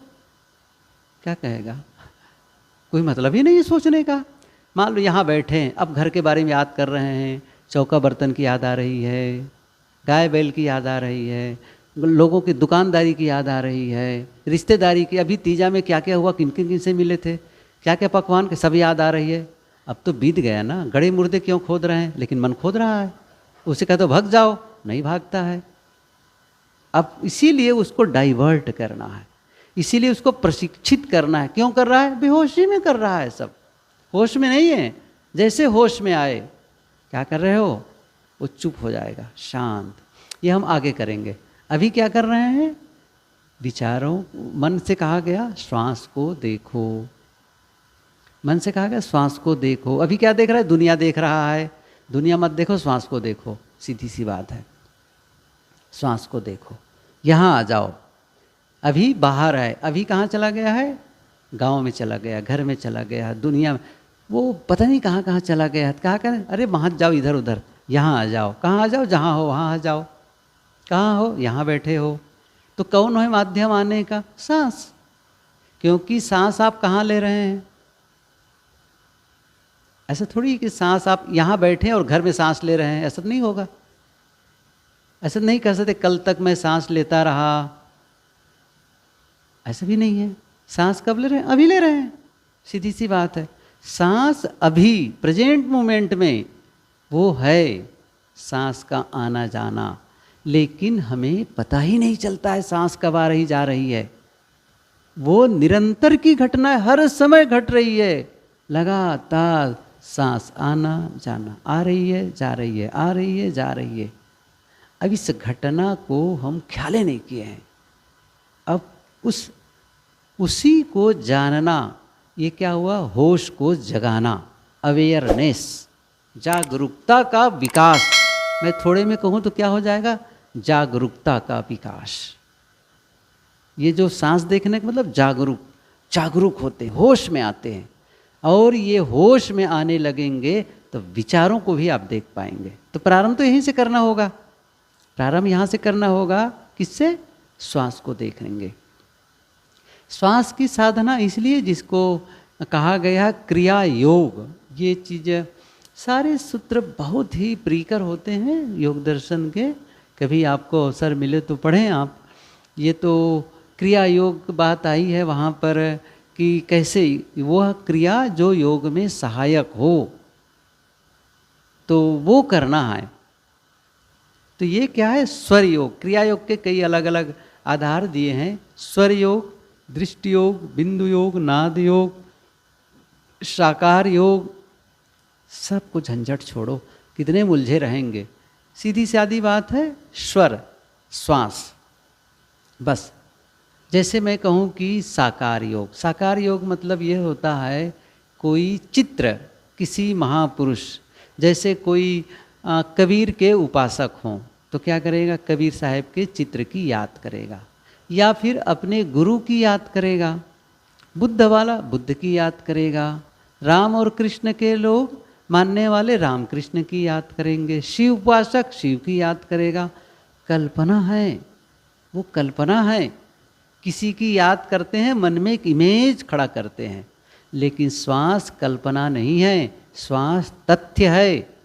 क्या कहेगा? कोई मतलब ही नहीं है सोचने का। मान लो यहाँ बैठे हैं, अब घर के बारे में याद कर रहे हैं, चौका बर्तन की याद आ रही है, गाय बैल की याद आ रही है, लोगों की दुकानदारी की याद आ रही है, रिश्तेदारी की, अभी तीजा में क्या क्या हुआ, किन किन से मिले थे, क्या क्या पकवान के, सब याद आ रही है। अब तो बीत गया ना, गड़े मुर्दे क्यों खोद रहे हैं, लेकिन मन खोद रहा है। उसे कहते हो भाग जाओ, नहीं भागता है। अब इसीलिए उसको डाइवर्ट करना है, इसीलिए उसको प्रशिक्षित करना है। क्यों कर रहा है? बेहोशी में कर रहा है, सब होश में नहीं है। जैसे होश में आए, क्या कर रहे हो? वो चुप हो जाएगा, शांत। ये हम आगे करेंगे। अभी क्या कर रहे हैं? विचारों, मन से कहा गया श्वास को देखो, मन से कहा गया श्वास को देखो। अभी क्या देख रहा है? दुनिया देख रहा है। दुनिया मत देखो, श्वास को देखो, सीधी सी बात है। श्वास को देखो, यहाँ आ जाओ। अभी बाहर है, अभी कहाँ चला गया है? गांव में चला गया, घर में चला गया, दुनिया में, वो पता नहीं कहाँ कहाँ चला गया है। कहाँ करें? अरे वहाँ जाओ, इधर उधर, यहाँ आ जाओ। कहाँ आ जाओ? जहाँ हो वहाँ आ जाओ। कहाँ हो? यहाँ बैठे हो। तो कौन है माध्यम आने का? सांस। क्योंकि सांस आप कहाँ ले रहे हैं? ऐसा थोड़ी कि सांस आप यहाँ बैठे और घर में सांस ले रहे हैं, ऐसा नहीं होगा। ऐसा नहीं कह सकते कल तक मैं सांस लेता रहा, ऐसा भी नहीं है। सांस कब ले रहे हैं? अभी ले रहे हैं, सीधी सी बात है। सांस अभी प्रेजेंट मोमेंट में वो है, सांस का आना जाना, लेकिन हमें पता ही नहीं चलता है सांस कब आ रही जा रही है। वो निरंतर की घटना है, हर समय घट रही है, लगातार सांस आना जाना, आ रही है जा रही है, आ रही है जा रही है। अब इस घटना को हम ख्याल नहीं किए हैं। अब उसी को जानना, ये क्या हुआ? होश को जगाना, अवेयरनेस, जागरूकता का विकास। मैं थोड़े में कहूँ तो क्या हो जाएगा? जागरूकता का विकास। ये जो सांस देखने का मतलब जागरूक होते हैं, होश में आते हैं। और ये होश में आने लगेंगे तो विचारों को भी आप देख पाएंगे। तो प्रारंभ तो यहीं से करना होगा, प्रारंभ यहाँ से करना होगा। किससे? श्वास को देखेंगे। श्वास की साधना इसलिए जिसको कहा गया क्रिया योग, ये चीज़ सारे सूत्र बहुत ही प्रियकर होते हैं योग दर्शन के। कभी आपको अवसर मिले तो पढ़ें आप। ये तो क्रिया योग बात आई है वहाँ पर कि कैसे वह क्रिया जो योग में सहायक हो तो वो करना है। तो ये क्या है? स्वर योग। क्रिया योग के कई अलग अलग आधार दिए हैं। स्वर योग, दृष्टि योग, बिंदु योग, नाद योग, साकार योग। सब कुछ झंझट छोड़ो, कितने मुलझे रहेंगे। सीधी सादी बात है, स्वर, श्वास, बस। जैसे मैं कहूँ कि साकार योग, साकार योग मतलब ये होता है कोई चित्र, किसी महापुरुष, जैसे कोई कबीर के उपासक हों तो क्या करेगा? कबीर साहब के चित्र की याद करेगा, या फिर अपने गुरु की याद करेगा। बुद्ध वाला बुद्ध की याद करेगा। राम और कृष्ण के लोग मानने वाले राम कृष्ण की याद करेंगे। शिव उपासक शिव की याद करेगा। कल्पना है, वो कल्पना है। किसी की याद करते हैं, मन में एक इमेज खड़ा करते हैं। लेकिन श्वास कल्पना नहीं है, श्वास तथ्य है,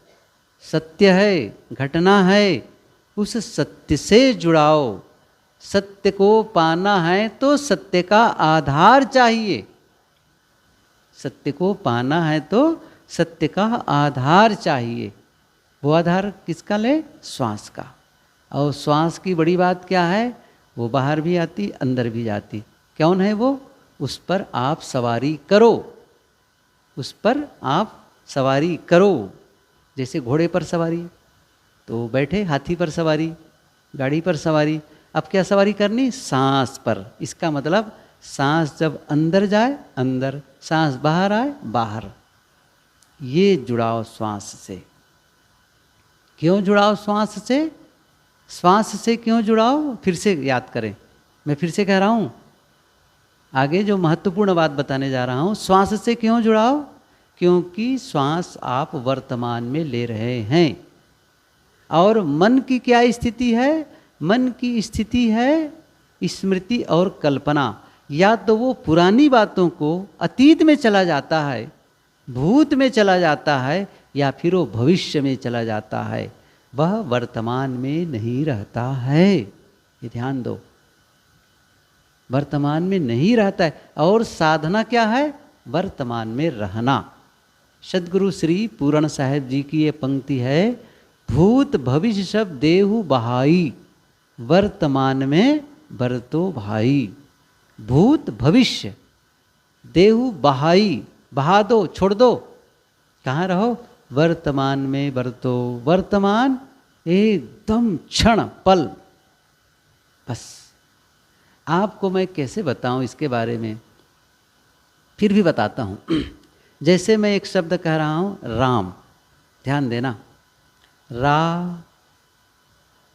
सत्य है, घटना है। उस सत्य से जुड़ाओ। सत्य को पाना है तो सत्य का आधार चाहिए। सत्य को पाना है तो सत्य का आधार चाहिए। वो आधार किसका ले? श्वास का। और श्वास की बड़ी बात क्या है? वो बाहर भी आती, अंदर भी जाती। कौन है वो? उस पर आप सवारी करो, उस पर आप सवारी करो। जैसे घोड़े पर सवारी, तो बैठे, हाथी पर सवारी, गाड़ी पर सवारी। अब क्या सवारी करनी? सांस पर। इसका मतलब सांस जब अंदर जाए अंदर, सांस बाहर आए बाहर। ये जुड़ाव श्वास से। क्यों जुड़ाव श्वास से? श्वास से क्यों जुड़ाव? फिर से याद करें, मैं फिर से कह रहा हूँ, आगे जो महत्वपूर्ण बात बताने जा रहा हूँ। श्वास से क्यों जुड़ाव? क्योंकि श्वास आप वर्तमान में ले रहे हैं। और मन की क्या स्थिति है? मन की स्थिति है स्मृति और कल्पना। या तो वो पुरानी बातों को अतीत में चला जाता है, भूत में चला जाता है, या फिर वो भविष्य में चला जाता है। वह वर्तमान में नहीं रहता है। ये ध्यान दो, वर्तमान में नहीं रहता है। और साधना क्या है? वर्तमान में रहना। सदगुरु श्री पूरण साहेब जी की ये पंक्ति है, भूत भविष्य सब देहु बहाई, वर्तमान में बरतो भाई। भूत भविष्य देहु बहाई, बहा दो, छोड़ दो। कहाँ रहो? वर्तमान में बरतो। वर्तमान एकदम क्षण पल। बस आपको मैं कैसे बताऊं इसके बारे में, फिर भी बताता हूं। जैसे मैं एक शब्द कह रहा हूं राम, ध्यान देना, रा,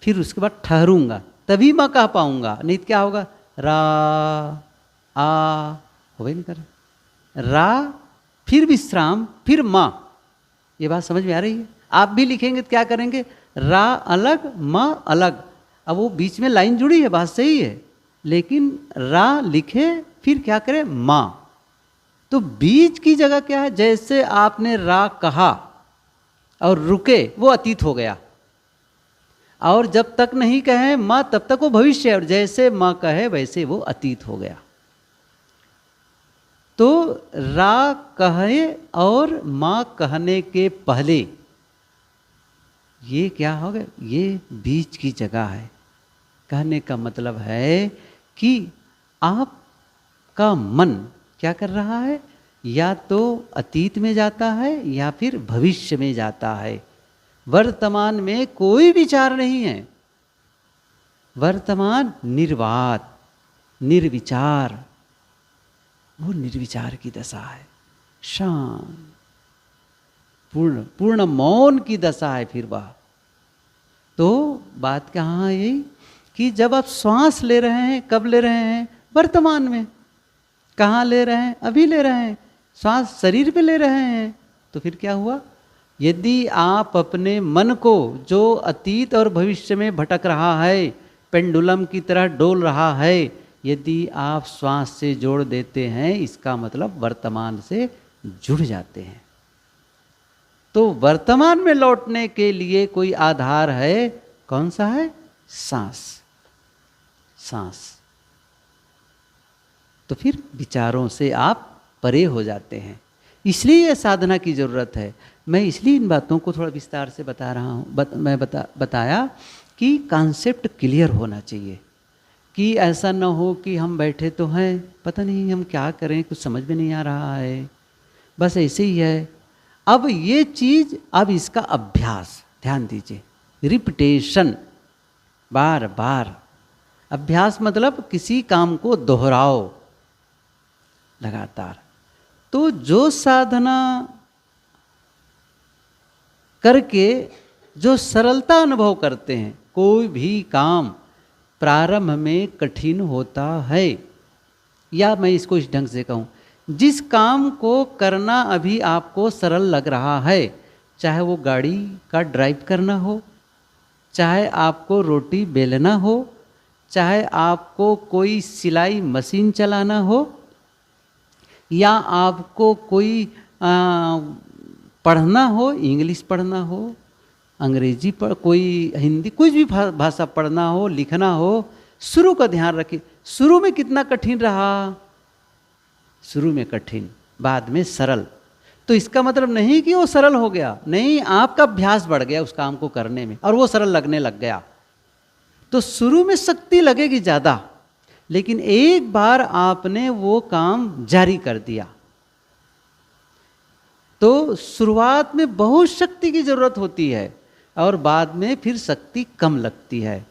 फिर उसके बाद ठहरूंगा, तभी मैं कह पाऊंगा, नहीं तो क्या होगा? रा आ हो नहीं कर, रा फिर विश्राम, फिर माँ। ये बात समझ में आ रही है? आप भी लिखेंगे तो क्या करेंगे? रा अलग, माँ अलग। अब वो बीच में लाइन जुड़ी है, बात सही है, लेकिन रा लिखे फिर क्या करें? माँ। तो बीच की जगह क्या है? जैसे आपने रा कहा और रुके, वो अतीत हो गया। और जब तक नहीं कहे माँ तब तक वो भविष्य है, और जैसे माँ कहे वैसे वो अतीत हो गया। तो रा कहे और माँ कहने के पहले ये क्या हो गया? ये बीच की जगह है। कहने का मतलब है कि आपका मन क्या कर रहा है? या तो अतीत में जाता है या फिर भविष्य में जाता है। वर्तमान में कोई विचार नहीं है। वर्तमान निर्वात, निर्विचार, वो निर्विचार की दशा है। शांत, पूर्ण पूर्ण मौन की दशा है फिर वह। तो बात कहाँ है? यही कि जब आप श्वास ले रहे हैं, कब ले रहे हैं? वर्तमान में। कहाँ ले रहे हैं? अभी ले रहे हैं। श्वास शरीर पे ले रहे हैं। तो फिर क्या हुआ? यदि आप अपने मन को, जो अतीत और भविष्य में भटक रहा है, पेंडुलम की तरह डोल रहा है, यदि आप श्वास से जोड़ देते हैं, इसका मतलब वर्तमान से जुड़ जाते हैं। तो तो वर्तमान में लौटने के लिए कोई आधार है, कौन सा है? सांस। सांस। तो फिर विचारों से आप परे हो जाते हैं। इसलिए यह साधना की जरूरत है। मैं इसलिए इन बातों को थोड़ा विस्तार से बता रहा हूँ। मैं बताया कि कॉन्सेप्ट क्लियर होना चाहिए, कि ऐसा न हो कि हम बैठे तो हैं, पता नहीं हम क्या करें, कुछ समझ में नहीं आ रहा है, बस ऐसे ही है। अब ये चीज़, अब इसका अभ्यास, ध्यान दीजिए, रिपीटेशन, बार बार अभ्यास, मतलब किसी काम को दोहराओ लगातार। तो जो साधना करके जो सरलता अनुभव करते हैं, कोई भी काम प्रारंभ में कठिन होता है, या मैं इसको इस ढंग से कहूँ, जिस काम को करना अभी आपको सरल लग रहा है, चाहे वो गाड़ी का ड्राइव करना हो, चाहे आपको रोटी बेलना हो, चाहे आपको कोई सिलाई मशीन चलाना हो, या आपको कोई पढ़ना हो, इंग्लिश पढ़ना हो, अंग्रेजी पढ़, कोई हिंदी, कुछ भी भाषा पढ़ना हो, लिखना हो, शुरू का ध्यान रखिए। शुरू में कितना कठिन रहा? शुरू में कठिन, बाद में सरल। तो इसका मतलब नहीं कि वो सरल हो गया, नहीं, आपका अभ्यास बढ़ गया उस काम को करने में और वो सरल लगने लग गया। तो शुरू में शक्ति लगेगी ज़्यादा, लेकिन एक बार आपने वो काम जारी कर दिया तो शुरुआत में बहुत शक्ति की ज़रूरत होती है और बाद में फिर शक्ति कम लगती है।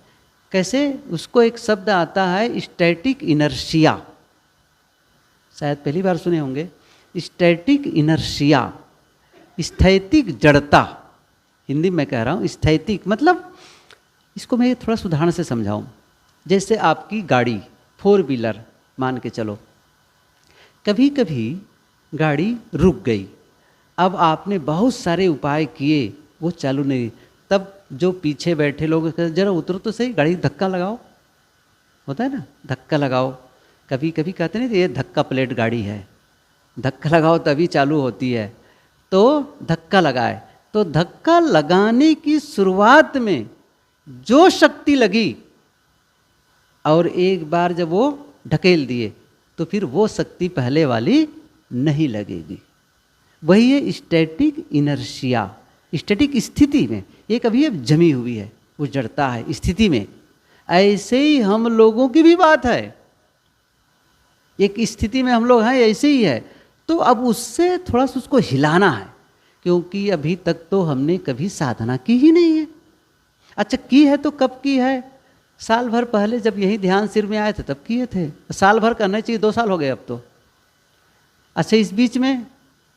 कैसे? उसको एक शब्द आता है स्टैटिक इनर्शिया, शायद पहली बार सुने होंगे। स्टैटिक इनर्शिया, स्थैतिक जड़ता, हिंदी में कह रहा हूँ। स्थैतिक मतलब, इसको मैं थोड़ा सुधारण से समझाऊँ। जैसे आपकी गाड़ी 4 व्हीलर मान के चलो, कभी कभी गाड़ी रुक गई, अब आपने बहुत सारे उपाय किए, वो चालू नहीं, तब जो पीछे बैठे लोग जरा उतरो तो सही, गाड़ी धक्का लगाओ, होता है ना, धक्का लगाओ। कभी कभी कहते नहीं ये धक्का प्लेट गाड़ी है, धक्का लगाओ तभी चालू होती है, तो धक्का लगाए। तो धक्का लगाने की शुरुआत में जो शक्ति लगी और एक बार जब वो ढकेल दिए तो फिर वो शक्ति पहले वाली नहीं लगेगी। वही है स्टैटिक इनर्शिया। स्टैटिक स्थिति में ये कभी अब जमी हुई है, वो जड़ता है स्थिति में। ऐसे ही हम लोगों की भी बात है, एक स्थिति में हम लोग हैं, ऐसे ही है। तो अब उससे थोड़ा सा उसको हिलाना है, क्योंकि अभी तक तो हमने कभी साधना की ही नहीं है। अच्छा की है तो कब की है? साल भर पहले जब यही ध्यान सिर में आए थे तब किए थे। साल भर करना चाहिए, 2 साल हो गए अब तो। अच्छा इस बीच में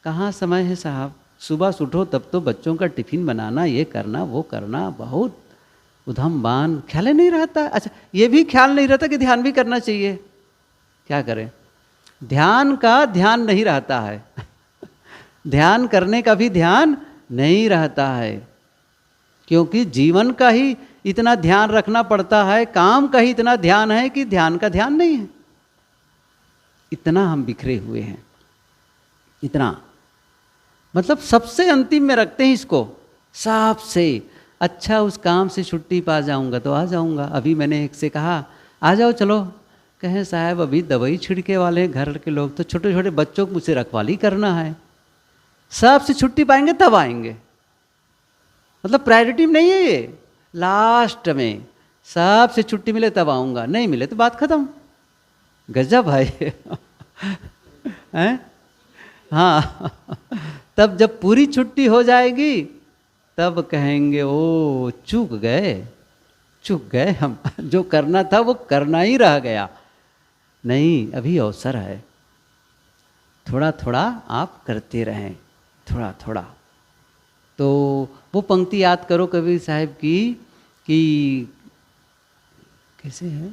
कहाँ समय है साहब? सुबह से उठो तब तो बच्चों का टिफिन बनाना, ये करना वो करना, बहुत उधम बान, ख्याल ही नहीं रहता। अच्छा ये भी ख्याल नहीं रहता कि ध्यान भी करना चाहिए। क्या करें, ध्यान का ध्यान नहीं रहता है ध्यान करने का भी ध्यान नहीं रहता है, क्योंकि जीवन का ही इतना ध्यान रखना पड़ता है, काम का ही इतना ध्यान है कि ध्यान का ध्यान नहीं है। इतना हम बिखरे हुए हैं, इतना, मतलब सबसे अंतिम में रखते हैं इसको, सबसे। अच्छा उस काम से छुट्टी पा जाऊंगा तो आ जाऊंगा। अभी मैंने एक से कहा आ जाओ चलो, कहें साहब अभी दवाई छिड़के वाले घर के लोग, तो छोटे छोटे बच्चों को मुझसे रखवाली करना है, सबसे छुट्टी पाएंगे तब आएंगे। मतलब प्रायोरिटी में नहीं है ये, लास्ट में सबसे छुट्टी मिले तब आऊँगा, नहीं मिले तो बात खत्म। गजब है हैं? हाँ तब जब पूरी छुट्टी हो जाएगी तब कहेंगे ओ चूक गए हम, जो करना था वो करना ही रह गया। नहीं, अभी अवसर है, थोड़ा थोड़ा आप करते रहें, थोड़ा थोड़ा। तो वो पंक्ति याद करो कबीर साहब की, कि कैसे है,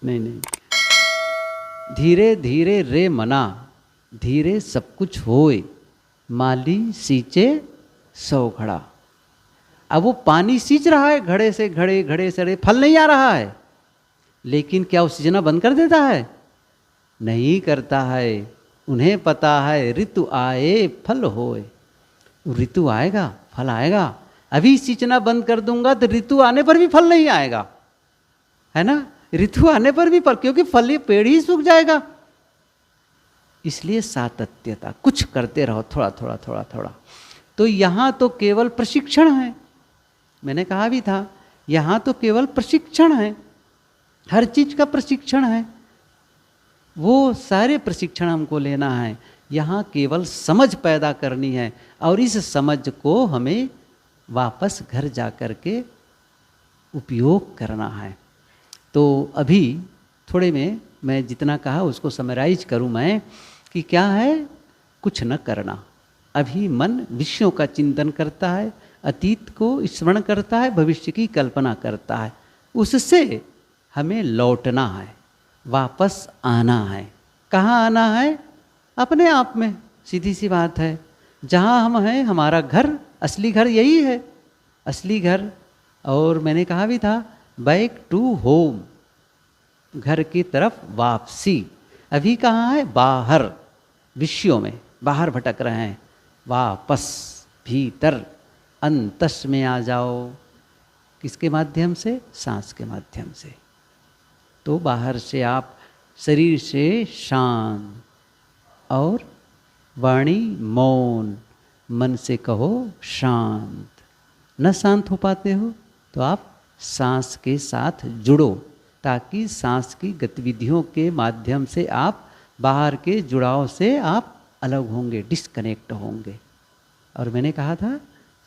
नहीं, धीरे धीरे रे मना, धीरे सब कुछ होए, माली सींचे 100 घड़ा। अब वो पानी सींच रहा है घड़े से घड़े, फल नहीं आ रहा है, लेकिन क्या वो सींचना बंद कर देता है? नहीं करता है। उन्हें पता है ऋतु आए फल होए। ऋतु आएगा फल आएगा। अभी सींचना बंद कर दूंगा तो ऋतु आने पर भी फल नहीं आएगा, है ना। ऋतु आने पर भी फल, क्योंकि फल ये पेड़ ही सूख जाएगा। इसलिए सातत्यता, कुछ करते रहो थोड़ा थोड़ा थोड़ा थोड़ा। तो यहाँ तो केवल प्रशिक्षण है, मैंने कहा भी था यहाँ तो केवल प्रशिक्षण है, हर चीज का प्रशिक्षण है। वो सारे प्रशिक्षण हमको लेना है, यहाँ केवल समझ पैदा करनी है और इस समझ को हमें वापस घर जा कर के उपयोग करना है। तो अभी थोड़े में मैं जितना कहा उसको समराइज करूं मैं कि क्या है, कुछ न करना। अभी मन विषयों का चिंतन करता है, अतीत को स्मरण करता है, भविष्य की कल्पना करता है। उससे हमें लौटना है, वापस आना है। कहाँ आना है? अपने आप में, सीधी सी बात है। जहाँ हम हैं हमारा घर, असली घर यही है, असली घर। और मैंने कहा भी था बैक टू होम, घर की तरफ वापसी। अभी कहाँ है? बाहर, विषयों में बाहर भटक रहे हैं। वापस भीतर अंतस में आ जाओ। किसके माध्यम से? सांस के माध्यम से। तो बाहर से आप शरीर से शांत और वाणी मौन, मन से कहो शांत। न शांत हो पाते हो तो आप सांस के साथ जुड़ो, ताकि सांस की गतिविधियों के माध्यम से आप बाहर के जुड़ाव से आप अलग होंगे, डिस्कनेक्ट होंगे। और मैंने कहा था,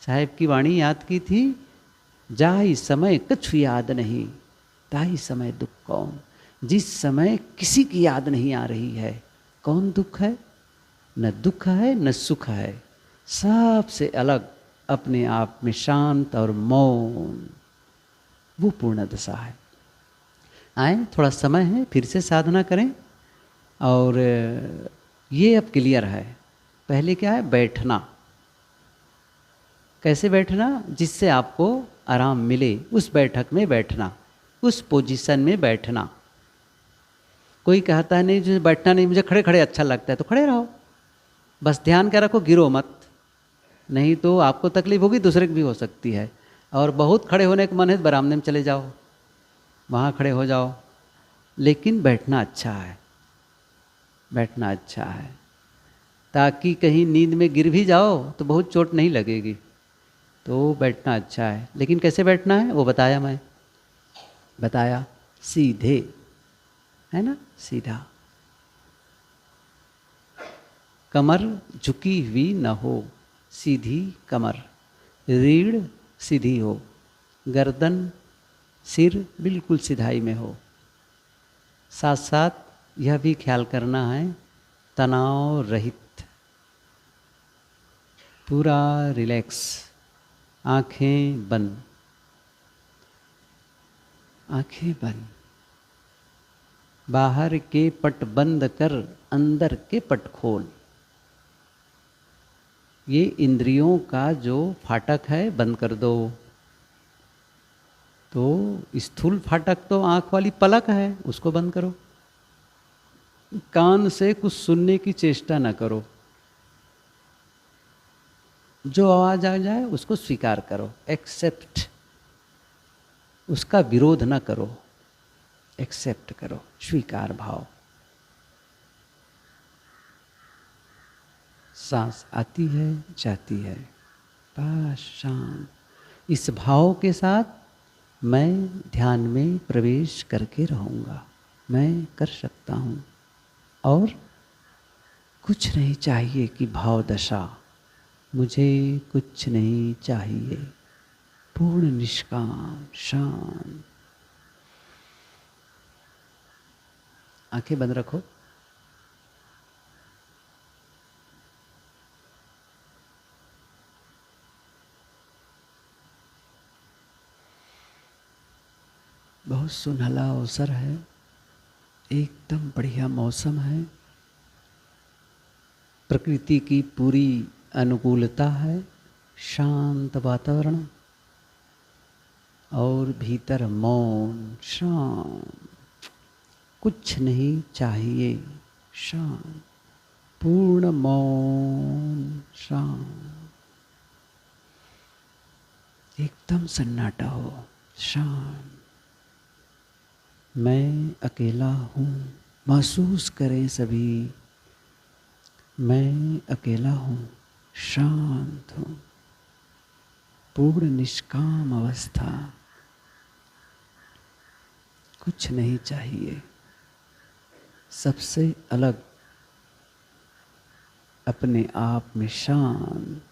साहेब की वाणी याद की थी, जाहि समय कछु याद नहीं, ताहि समय दुख कौन। जिस समय किसी की याद नहीं आ रही है, कौन दुख है? न दुख है न सुख है, सबसे अलग अपने आप में शांत और मौन, वो पूर्ण दशा है। आए, थोड़ा समय है, फिर से साधना करें। और ये अब क्लियर है। पहले क्या है? बैठना। कैसे बैठना? जिससे आपको आराम मिले, उस बैठक में बैठना, उस पोजीशन में बैठना। कोई कहता है नहीं मुझे बैठना नहीं, मुझे खड़े खड़े अच्छा लगता है, तो खड़े रहो। बस ध्यान क्या रखो, गिरो मत, नहीं तो आपको तकलीफ होगी, दूसरे की भी हो सकती है। और बहुत खड़े होने का मन है, बरामदे में चले जाओ, वहाँ खड़े हो जाओ। लेकिन बैठना अच्छा है, बैठना अच्छा है, ताकि कहीं नींद में गिर भी जाओ तो बहुत चोट नहीं लगेगी। तो बैठना अच्छा है। लेकिन कैसे बैठना है वो बताया, मैं बताया, सीधे, है ना, सीधा। कमर झुकी हुई न हो, सीधी कमर, रीढ़ सीधी हो, गर्दन सिर बिल्कुल सिधाई में हो। साथ साथ यह भी ख्याल करना है, तनाव रहित, पूरा रिलैक्स, आंखें बंद, आंखें बंद। बाहर के पट बंद कर अंदर के पट खोल। ये इंद्रियों का जो फाटक है बंद कर दो। तो स्थूल फाटक तो आंख वाली पलक है, उसको बंद करो। कान से कुछ सुनने की चेष्टा न करो, जो आवाज आ जाए उसको स्वीकार करो, एक्सेप्ट। उसका विरोध न करो, एक्सेप्ट करो, स्वीकार भाव। सांस आती है जाती है, बस शांत। इस भाव के साथ मैं ध्यान में प्रवेश करके रहूँगा, मैं कर सकता हूँ। और कुछ नहीं चाहिए कि भाव दशा, मुझे कुछ नहीं चाहिए, पूर्ण निष्काम शांत। आंखें बंद रखो। बहुत सुनहला अवसर है, एकदम बढ़िया मौसम है, प्रकृति की पूरी अनुकूलता है, शांत वातावरण और भीतर मौन शांत, कुछ नहीं चाहिए, शांत। पूर्ण मौन, शांत, एकदम सन्नाटा हो, शांत। मैं अकेला हूँ, महसूस करें सभी, मैं अकेला हूँ, शांत हूँ, पूर्ण निष्काम अवस्था, कुछ नहीं चाहिए, सबसे अलग, अपने आप में शांत,